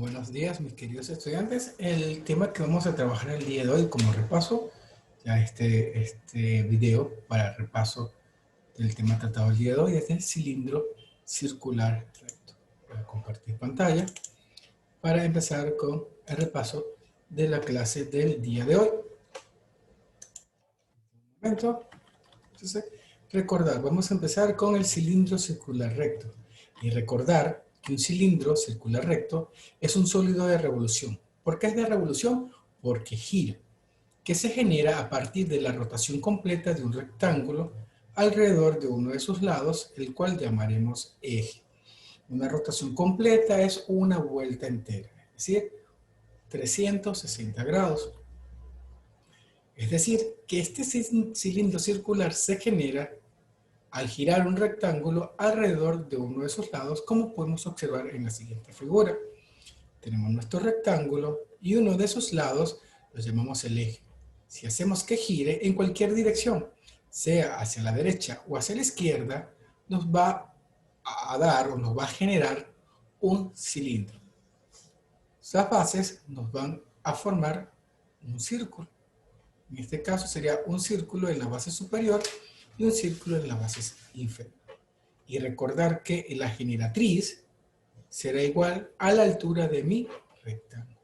Buenos días, mis queridos estudiantes. El tema que vamos a trabajar el día de hoy como repaso, ya este video para repaso del tema tratado el día de hoy es el cilindro circular recto. Voy a compartir pantalla para empezar con el repaso de la clase del día de hoy. Un momento. Entonces, recordar, vamos a empezar con el cilindro circular recto. Y recordar que un cilindro circular recto es un sólido de revolución. ¿Por qué es de revolución? Porque gira, que se genera a partir de la rotación completa de un rectángulo alrededor de uno de sus lados, el cual llamaremos eje. Una rotación completa es una vuelta entera, es decir, 360 grados. Es decir, que este cilindro circular se genera al girar un rectángulo alrededor de uno de sus lados, como podemos observar en la siguiente figura. Tenemos nuestro rectángulo y uno de sus lados lo llamamos el eje. Si hacemos que gire en cualquier dirección, sea hacia la derecha o hacia la izquierda, nos va a dar o nos va a generar un cilindro. Las bases nos van a formar un círculo. En este caso sería un círculo en la base superior y un círculo en la base inferior. Y recordar que la generatriz será igual a la altura de mi rectángulo.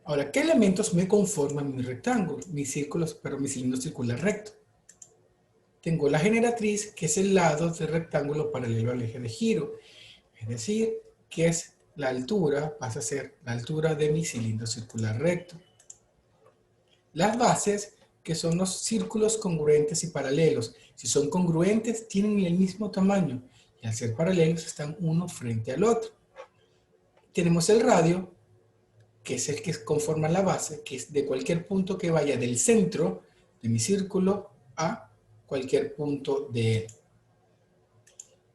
Ahora, ¿qué elementos me conforman mi rectángulo? Mi cilindro circular recto. Tengo la generatriz, que es el lado del rectángulo paralelo al eje de giro. Es decir, que es la altura, pasa a ser la altura de mi cilindro circular recto. Las bases, que son los círculos congruentes y paralelos. Si son congruentes, tienen el mismo tamaño. Y al ser paralelos, están uno frente al otro. Tenemos el radio, que es el que conforma la base, que es de cualquier punto que vaya del centro de mi círculo a cualquier punto de él.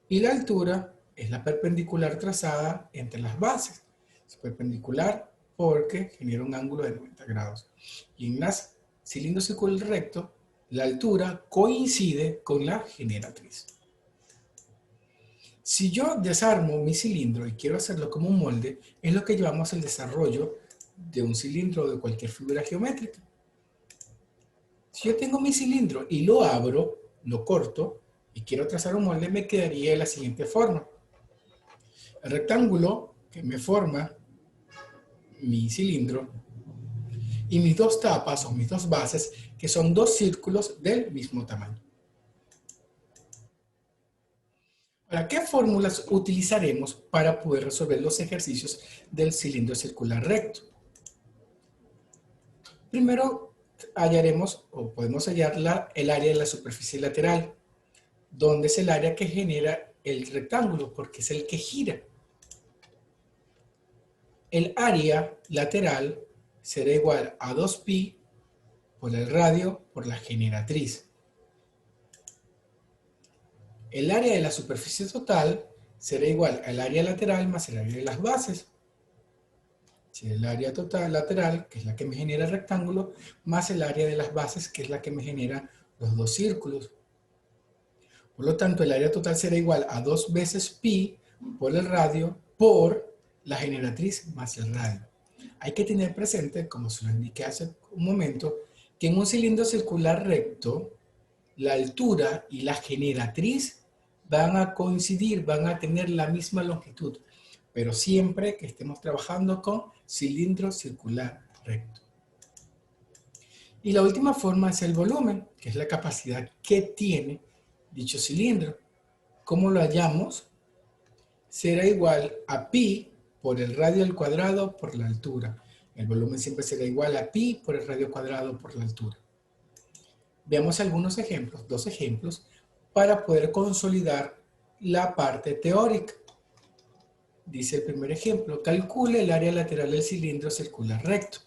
Y la altura es la perpendicular trazada entre las bases. Es perpendicular porque genera un ángulo de 90 grados. Y en las cilindro circular recto, la altura coincide con la generatriz. Si yo desarmo mi cilindro y quiero hacerlo como un molde, es lo que llamamos el desarrollo de un cilindro de cualquier figura geométrica. Si yo tengo mi cilindro y lo abro, lo corto y quiero trazar un molde, me quedaría de la siguiente forma. El rectángulo que me forma mi cilindro y mis dos tapas o mis dos bases, que son dos círculos del mismo tamaño. Ahora, ¿qué fórmulas utilizaremos para poder resolver los ejercicios del cilindro circular recto? Primero, hallaremos o podemos hallar el área de la superficie lateral, donde es el área que genera el rectángulo, porque es el que gira. El área lateral será igual a 2pi por el radio por la generatriz. El área de la superficie total será igual al área lateral más el área de las bases. El área total lateral, que es la que me genera el rectángulo, más el área de las bases, que es la que me genera los dos círculos. Por lo tanto, el área total será igual a 2 veces pi por el radio por la generatriz más el radio. Hay que tener presente, como se lo indiqué hace un momento, que en un cilindro circular recto, la altura y la generatriz van a coincidir, van a tener la misma longitud, pero siempre que estemos trabajando con cilindro circular recto. Y la última forma es el volumen, que es la capacidad que tiene dicho cilindro. ¿Cómo lo hallamos? Será igual a pi por el radio al cuadrado por la altura. El volumen siempre será igual a pi por el radio cuadrado por la altura. Veamos algunos ejemplos, dos ejemplos, para poder consolidar la parte teórica. Dice el primer ejemplo, calcule el área lateral del cilindro circular recto.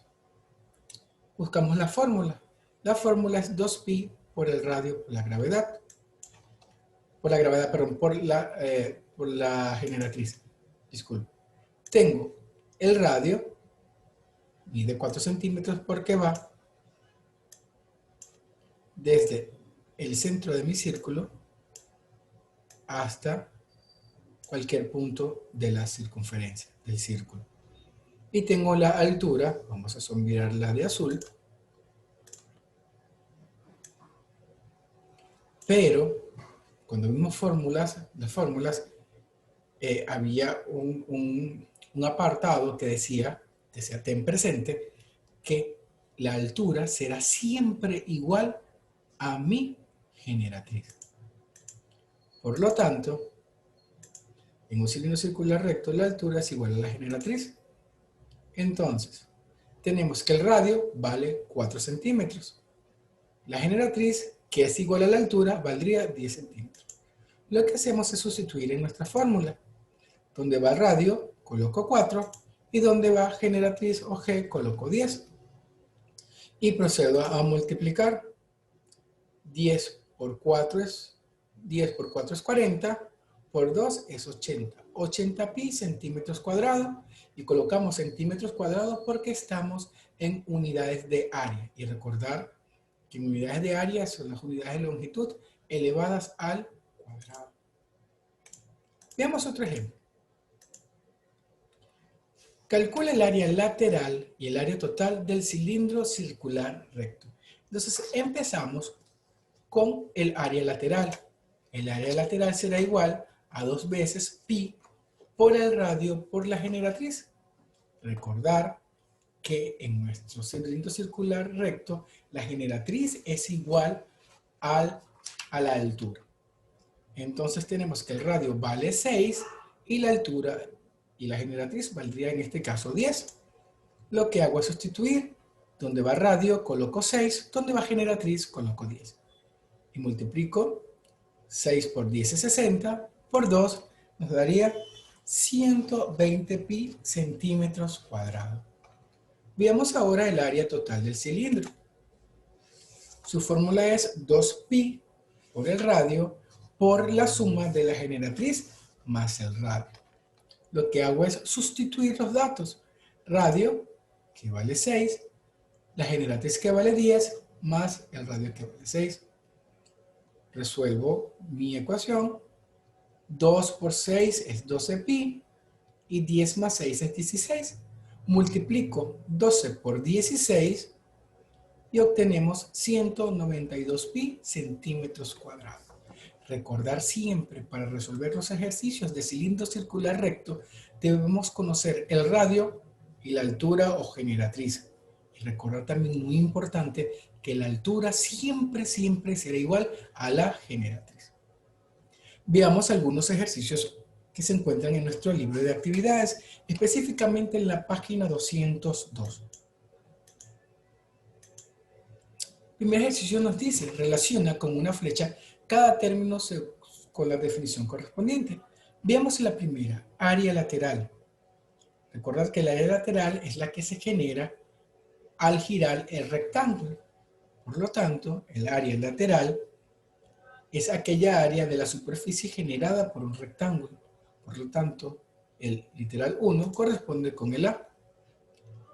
Buscamos la fórmula. La fórmula es 2pi por el radio por la gravedad. Por la generatriz. Disculpe. Tengo el radio, mide 4 centímetros porque va desde el centro de mi círculo hasta cualquier punto de la circunferencia del círculo. Y tengo la altura, vamos a sombrearla de azul, pero cuando vimos las fórmulas, había un apartado que decía ten presente que la altura será siempre igual a mi generatriz. Por lo tanto, en un cilindro circular recto, la altura es igual a la generatriz. Entonces, tenemos que el radio vale 4 centímetros. La generatriz, que es igual a la altura, valdría 10 centímetros. Lo que hacemos es sustituir en nuestra fórmula. Donde va radio, coloco 4. Y donde va generatriz o G, coloco 10. Y procedo a multiplicar. 10 por 4 es 40. Por 2 es 80. 80 pi centímetros cuadrados. Y colocamos centímetros cuadrados porque estamos en unidades de área. Y recordar que en unidades de área son las unidades de longitud elevadas al cuadrado. Veamos otro ejemplo. Calcula el área lateral y el área total del cilindro circular recto. Entonces empezamos con el área lateral. El área lateral será igual a 2 veces pi por el radio por la generatriz. Recordar que en nuestro cilindro circular recto la generatriz es igual a la altura. Entonces tenemos que el radio vale 6 y la altura y la generatriz valdría en este caso 10. Lo que hago es sustituir. Donde va radio coloco 6, donde va generatriz coloco 10. Y multiplico 6 por 10 es 60, por 2 nos daría 120 pi centímetros cuadrados. Veamos ahora el área total del cilindro. Su fórmula es 2pi por el radio por la suma de la generatriz más el radio. Lo que hago es sustituir los datos. Radio, que vale 6, la generatriz que vale 10, más el radio que vale 6. Resuelvo mi ecuación. 2 por 6 es 12pi y 10 más 6 es 16. Multiplico 12 por 16 y obtenemos 192 pi centímetros cuadrados. Recordar siempre, para resolver los ejercicios de cilindro circular recto, debemos conocer el radio y la altura o generatriz. Y recordar también, muy importante, que la altura siempre será igual a la generatriz. Veamos algunos ejercicios que se encuentran en nuestro libro de actividades, específicamente en la página 202. El primer ejercicio nos dice, relaciona con una flecha cada término con la definición correspondiente. Veamos la primera, área lateral. Recordad que el área lateral es la que se genera al girar el rectángulo. Por lo tanto, el área lateral es aquella área de la superficie generada por un rectángulo. Por lo tanto, el literal 1 corresponde con el A.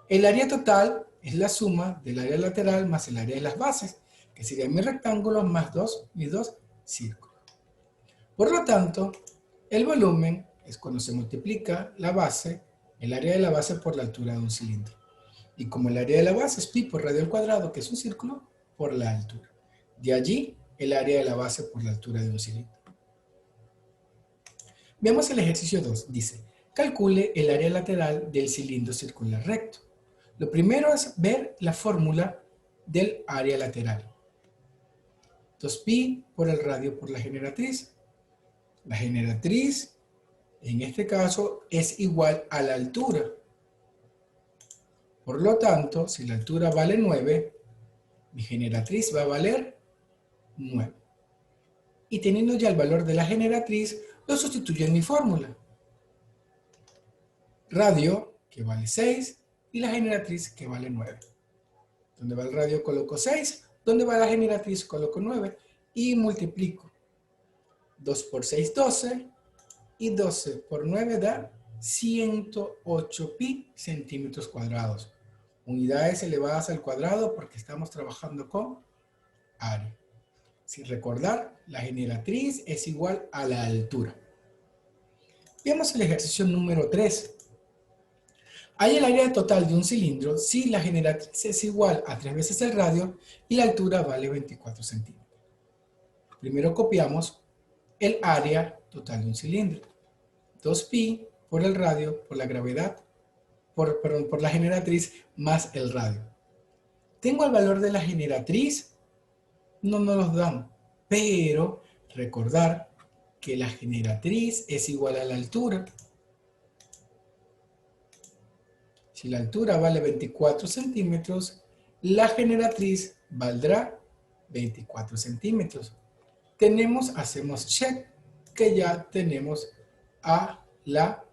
El área total es la suma del área lateral más el área de las bases, que sería mi rectángulo más mis dos círculos. Por lo tanto, el volumen es cuando se multiplica la base, el área de la base por la altura de un cilindro. Y como el área de la base es pi por radio al cuadrado, que es un círculo, por la altura. De allí, el área de la base por la altura de un cilindro. Veamos el ejercicio 2. Dice, calcule el área lateral del cilindro circular recto. Lo primero es ver la fórmula del área lateral. 2pi por el radio por la generatriz. La generatriz, en este caso, es igual a la altura. Por lo tanto, si la altura vale 9, mi generatriz va a valer 9. Y teniendo ya el valor de la generatriz, lo sustituyo en mi fórmula. Radio, que vale 6, y la generatriz, que vale 9. Donde va el radio coloco 6, donde va la generatriz coloco 9, y multiplico. 2 por 6, 12, y 12 por 9 da 108 pi centímetros cuadrados. Unidades elevadas al cuadrado porque estamos trabajando con área. Sin recordar, la generatriz es igual a la altura. Veamos el ejercicio número 3. Hay el área total de un cilindro si la generatriz es igual a 3 veces el radio y la altura vale 24 centímetros. Primero copiamos el área total de un cilindro. 2pi por el radio, por la gravedad, por la generatriz más el radio. ¿Tengo el valor de la generatriz? No nos los dan, pero recordar que la generatriz es igual a la altura. Si la altura vale 24 centímetros, la generatriz valdrá 24 centímetros. Hacemos check, que ya tenemos a la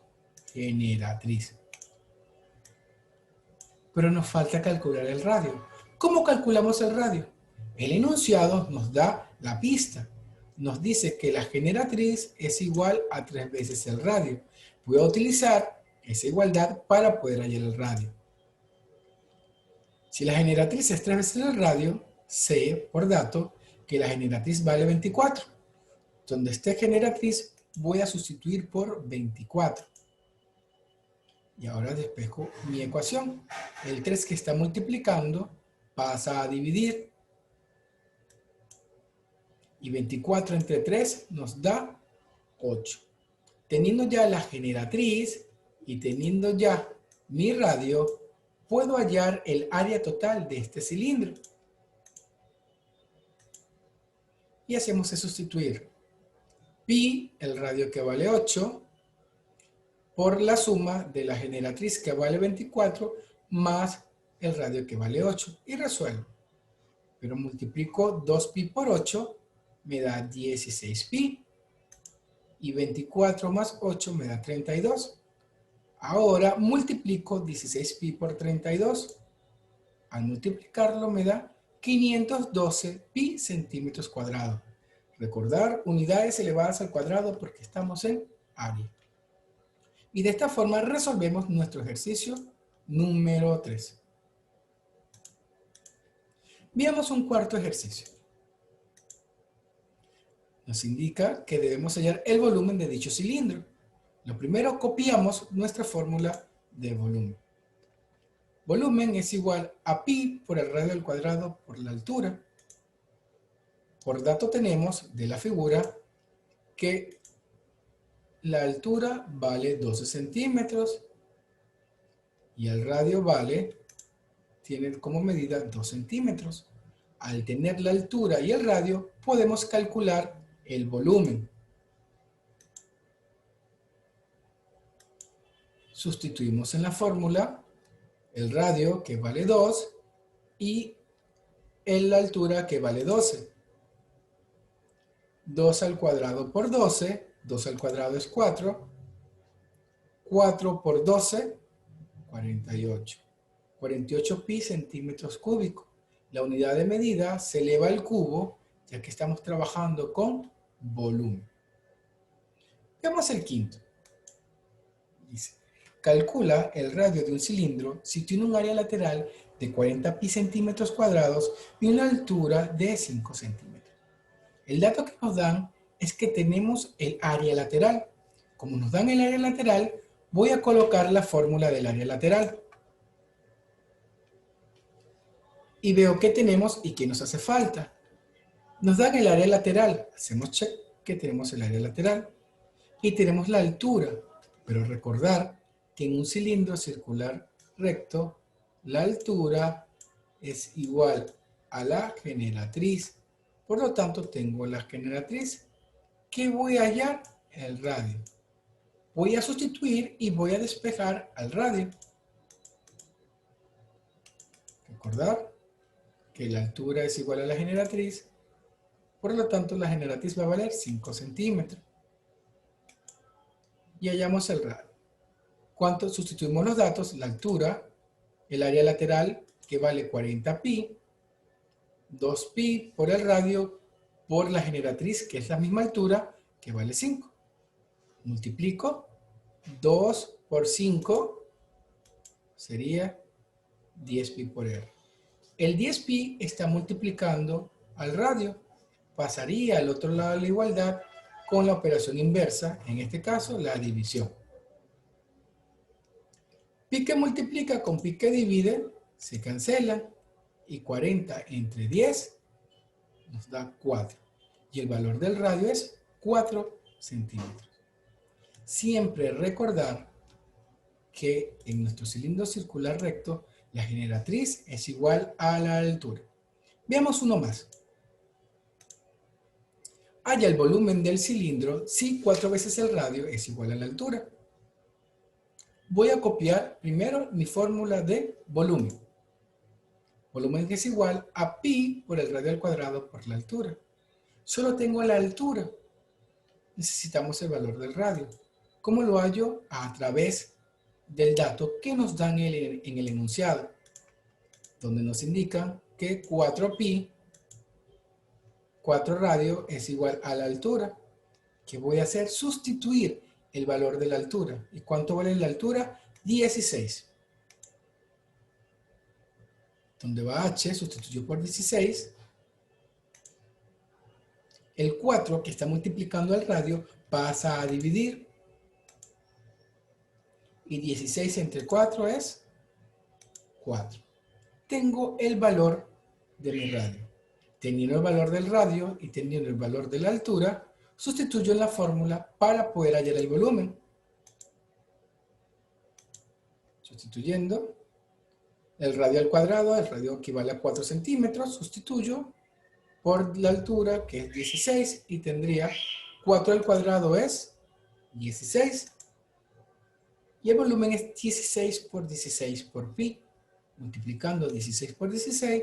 generatriz. Pero nos falta calcular el radio. ¿Cómo calculamos el radio? El enunciado nos da la pista. Nos dice que la generatriz es igual a 3 veces el radio. Voy a utilizar esa igualdad para poder hallar el radio. Si la generatriz es 3 veces el radio, sé por dato que la generatriz vale 24. Donde esté generatriz voy a sustituir por 24. Y ahora despejo mi ecuación. El 3 que está multiplicando pasa a dividir. Y 24 entre 3 nos da 8. Teniendo ya la generatriz y teniendo ya mi radio, puedo hallar el área total de este cilindro. Y hacemos es sustituir pi, el radio que vale 8, por la suma de la generatriz que vale 24 más el radio que vale 8 y resuelvo. Pero multiplico 2pi por 8, me da 16pi y 24 más 8 me da 32. Ahora multiplico 16pi por 32. Al multiplicarlo me da 512 pi centímetros cuadrados. Recordar unidades elevadas al cuadrado porque estamos en área. Y de esta forma resolvemos nuestro ejercicio número 3. Veamos un cuarto ejercicio. Nos indica que debemos hallar el volumen de dicho cilindro. Lo primero, copiamos nuestra fórmula de volumen. Volumen es igual a pi por el radio al cuadrado por la altura. Por dato tenemos de la figura que la altura vale 12 centímetros y el radio tiene como medida 2 centímetros. Al tener la altura y el radio, podemos calcular el volumen. Sustituimos en la fórmula el radio que vale 2 y la altura que vale 12. 2 al cuadrado por 12, 2 al cuadrado es 4, 4 por 12, 48. 48 pi centímetros cúbicos. La unidad de medida se eleva al cubo, ya que estamos trabajando con volumen. Veamos el quinto. Dice, calcula el radio de un cilindro si tiene un área lateral de 40 pi centímetros cuadrados y una altura de 5 centímetros. El dato que nos dan es que tenemos el área lateral. Como nos dan el área lateral, voy a colocar la fórmula del área lateral. Y veo qué tenemos y qué nos hace falta. Nos dan el área lateral. Hacemos check que tenemos el área lateral. Y tenemos la altura. Pero recordar que en un cilindro circular recto, la altura es igual a la generatriz. Por lo tanto, tengo la generatriz. ¿Qué voy a hallar? El radio. Voy a sustituir y voy a despejar al radio. Recordar que la altura es igual a la generatriz. Por lo tanto, la generatriz va a valer 5 centímetros. Y hallamos el radio. ¿Cuánto? Sustituimos los datos, la altura, el área lateral que vale 40 pi, 2 pi por el radio por la generatriz que es la misma altura que vale 5. Multiplico 2 por 5 sería 10 pi por r. El 10 pi está multiplicando al radio. Pasaría al otro lado de la igualdad con la operación inversa, en este caso la división. Pi que multiplica con pi que divide se cancelan y 40 entre 10 nos da 4. Y el valor del radio es 4 centímetros. Siempre recordar que en nuestro cilindro circular recto la generatriz es igual a la altura. Veamos uno más. Halla el volumen del cilindro si 4 veces el radio es igual a la altura. Voy a copiar primero mi fórmula de volumen. Volumen que es igual a pi por el radio al cuadrado por la altura. Solo tengo la altura. Necesitamos el valor del radio. ¿Cómo lo hallo? A través del dato que nos dan en el enunciado, donde nos indican que 4pi, 4 radio, es igual a la altura. ¿Qué voy a hacer? Sustituir el valor de la altura. ¿Y cuánto vale la altura? 16. Donde va h, sustituyo por 16. El 4 que está multiplicando al radio pasa a dividir. Y 16 entre 4 es 4. Tengo el valor de mi radio. Teniendo el valor del radio y teniendo el valor de la altura, sustituyo en la fórmula para poder hallar el volumen. Sustituyendo el radio al cuadrado, el radio equivale a 4 centímetros, sustituyo por la altura que es 16 y tendría 4 al cuadrado es 16 y el volumen es 16 por 16 por pi. Multiplicando 16 por 16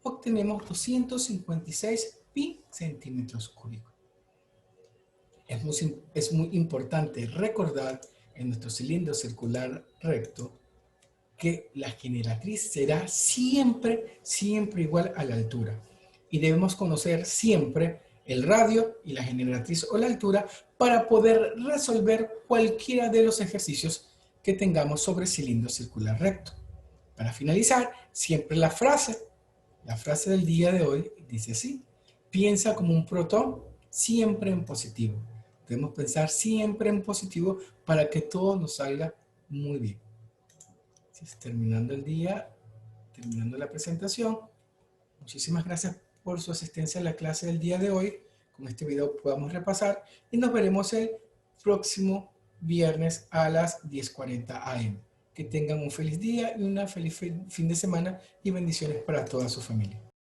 obtenemos 256 pi centímetros cúbicos. Es muy importante recordar en nuestro cilindro circular recto que la generatriz será siempre igual a la altura. Y debemos conocer siempre el radio y la generatriz o la altura para poder resolver cualquiera de los ejercicios que tengamos sobre cilindro circular recto. Para finalizar, siempre la frase del día de hoy dice así: piensa como un protón, siempre en positivo. Debemos pensar siempre en positivo para que todo nos salga muy bien. Terminando el día, terminando la presentación, muchísimas gracias por su asistencia a la clase del día de hoy. Con este video podamos repasar y nos veremos el próximo viernes a las 10:40 am. Que tengan un feliz día y una feliz fin de semana y bendiciones para toda su familia.